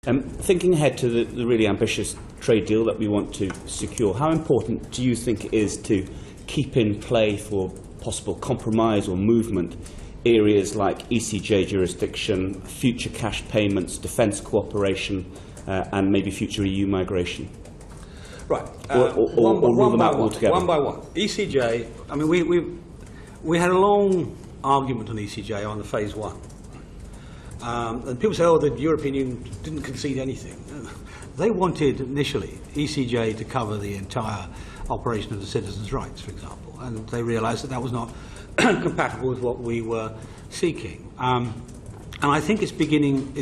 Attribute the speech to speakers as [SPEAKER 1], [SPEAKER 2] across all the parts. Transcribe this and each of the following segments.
[SPEAKER 1] Thinking ahead to the really ambitious trade deal that we want to secure, how important do you think it is to keep in play for possible compromise or movement areas like ECJ jurisdiction, future cash payments, defence cooperation, and maybe future EU migration?
[SPEAKER 2] Right.
[SPEAKER 1] Or rule them out altogether?
[SPEAKER 2] One by one. ECJ, I mean, we had a long argument on ECJ on the phase one. And people say, oh, the European Union didn't concede anything. They wanted initially ECJ to cover the entire operation of the citizens' rights, for example, and they realised that that was not compatible with what we were seeking. And I think it's beginning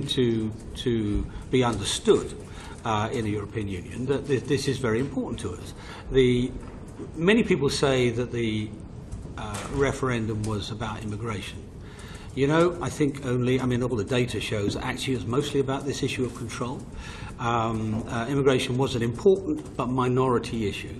[SPEAKER 2] to be understood in the European Union that this is very important to us. Many people say that the referendum was about immigration. You know, I think all the data shows actually it's mostly about this issue of control. Immigration was an important but minority issue.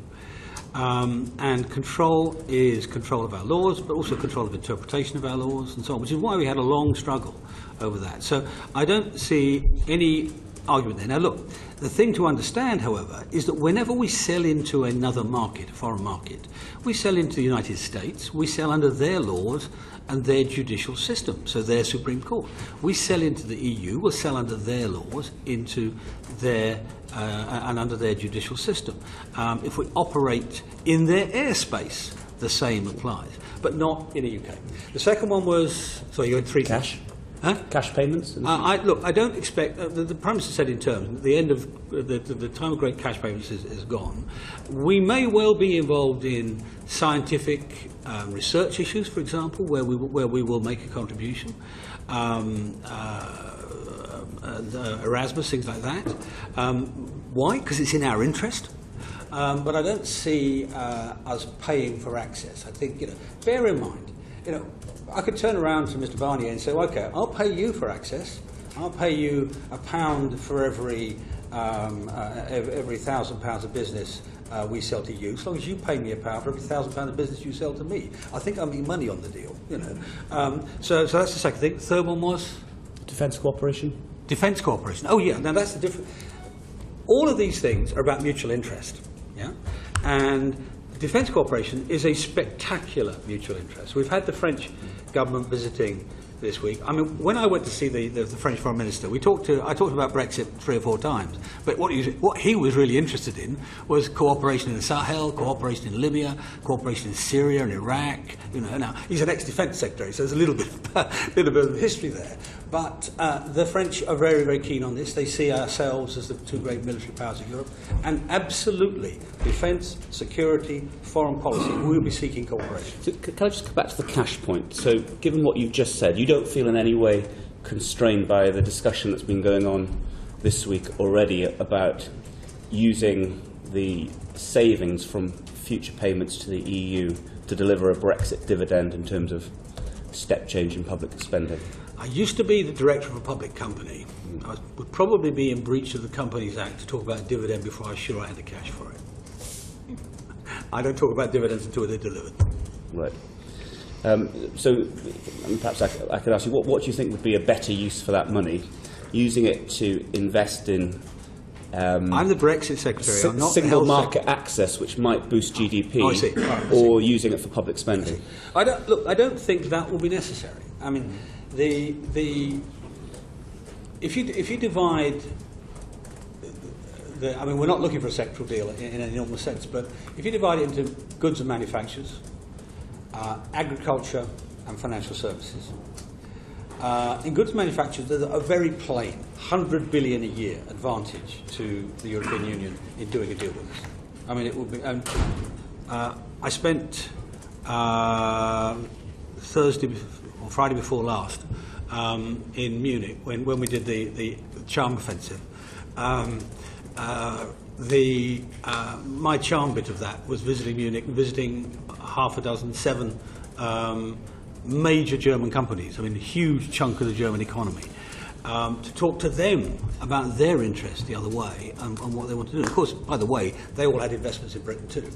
[SPEAKER 2] And control is control of our laws, but also control of interpretation of our laws and so on, which is why we had a long struggle over that. So I don't see any argument there. Now look, the thing to understand, however, is that whenever we sell into another market, a foreign market, we sell into the United States, we sell under their laws and their judicial system, so their Supreme Court. We sell into the EU, we'll sell under their laws, into their and under their judicial system. If we operate in their airspace, the same applies, but not in the UK. The second one was, sorry, you had three.
[SPEAKER 1] Cash?
[SPEAKER 2] Huh?
[SPEAKER 1] Cash payments?
[SPEAKER 2] Look, I don't expect, the Prime Minister said in terms, the end of the time of great cash payments is gone. We may well be involved in scientific research issues, for example, where we will make a contribution. Erasmus, things like that. Why? Because it's in our interest. But I don't see us paying for access. I think, bear in mind, I could turn around to Mr. Barnier and say, okay, I'll pay you for access. I'll pay you £1 for every £1,000 of business we sell to you, as long as you pay me £1 for every £1,000 of business you sell to me. I think I'll make money on the deal, So that's the second thing. The third one was?
[SPEAKER 1] Defence cooperation?
[SPEAKER 2] Defence cooperation. Oh, yeah. Now, that's the different. All of these things are about mutual interest, yeah? And defence cooperation is a spectacular mutual interest. We've had the French government visiting this week. I mean, when I went to see the French Foreign Minister, I talked about Brexit 3 or 4 times. But what he was really interested in was cooperation in the Sahel, cooperation in Libya, cooperation in Syria and Iraq. Now he's an ex-defence secretary, so there's a little bit of history there. But the French are very, very keen on this. They see ourselves as the two great military powers of Europe, and absolutely, defence, security, foreign policy, we will be seeking cooperation.
[SPEAKER 1] So can I just come back to the cash point? So, given what you've just said, you don't feel in any way constrained by the discussion that's been going on this week already about using the savings from future payments to the EU to deliver a Brexit dividend in terms of step change in public spending?
[SPEAKER 2] I used to be the director of a public company. I would probably be in breach of the Companies Act to talk about dividend before I was sure I had the cash for it. I don't talk about dividends until they're delivered.
[SPEAKER 1] Right. So perhaps I could ask you, what do you think would be a better use for that money? Using it to invest in
[SPEAKER 2] I'm the Brexit secretary. I'm not
[SPEAKER 1] single market access, which might boost GDP,
[SPEAKER 2] I see. Right,
[SPEAKER 1] or using it for public spending.
[SPEAKER 2] I don't think that will be necessary. I mean, if you divide, we're not looking for a sectoral deal in an enormous sense, but if you divide it into goods and manufactures, agriculture and financial services. In goods and manufacturers, there's a very plain 100 billion a year advantage to the European Union in doing a deal with us. I mean, it would be. I spent Thursday or Friday before last in Munich when we did the charm offensive. My charm bit of that was visiting Munich, visiting seven major German companies. I mean, a huge chunk of the German economy. To talk to them about their interest the other way and what they want to do. And of course, by the way, they all had investments in Britain too.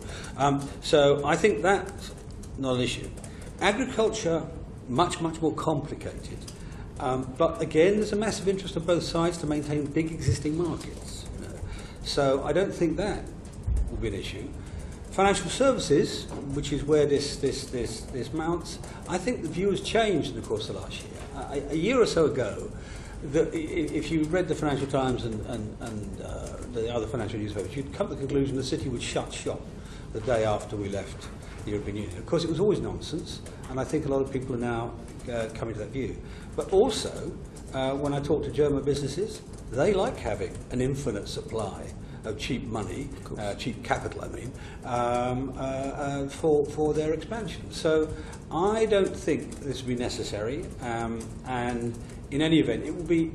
[SPEAKER 2] So I think that's not an issue. Agriculture, much more complicated. But again, there's a massive interest on both sides to maintain big existing markets. So I don't think that will be an issue. Financial services, which is where this mounts, I think the view has changed in the course of last year. A year or so ago, if you read the Financial Times and the other financial newspapers, you'd come to the conclusion the city would shut shop the day after we left the European Union. Of course, it was always nonsense, and I think a lot of people are now coming to that view. But also, when I talk to German businesses, they like having an infinite supply of cheap money, cheap capital, I mean, for their expansion. So I don't think this will be necessary, and in any event, it will be.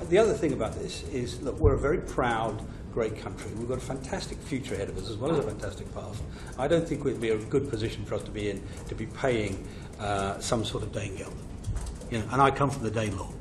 [SPEAKER 2] The other thing about this is, look, we're a very proud, great country. We've got a fantastic future ahead of us, as well as a fantastic past. I don't think it would be a good position for us to be in, to be paying some sort of Dane geld. And I come from the Danelaw.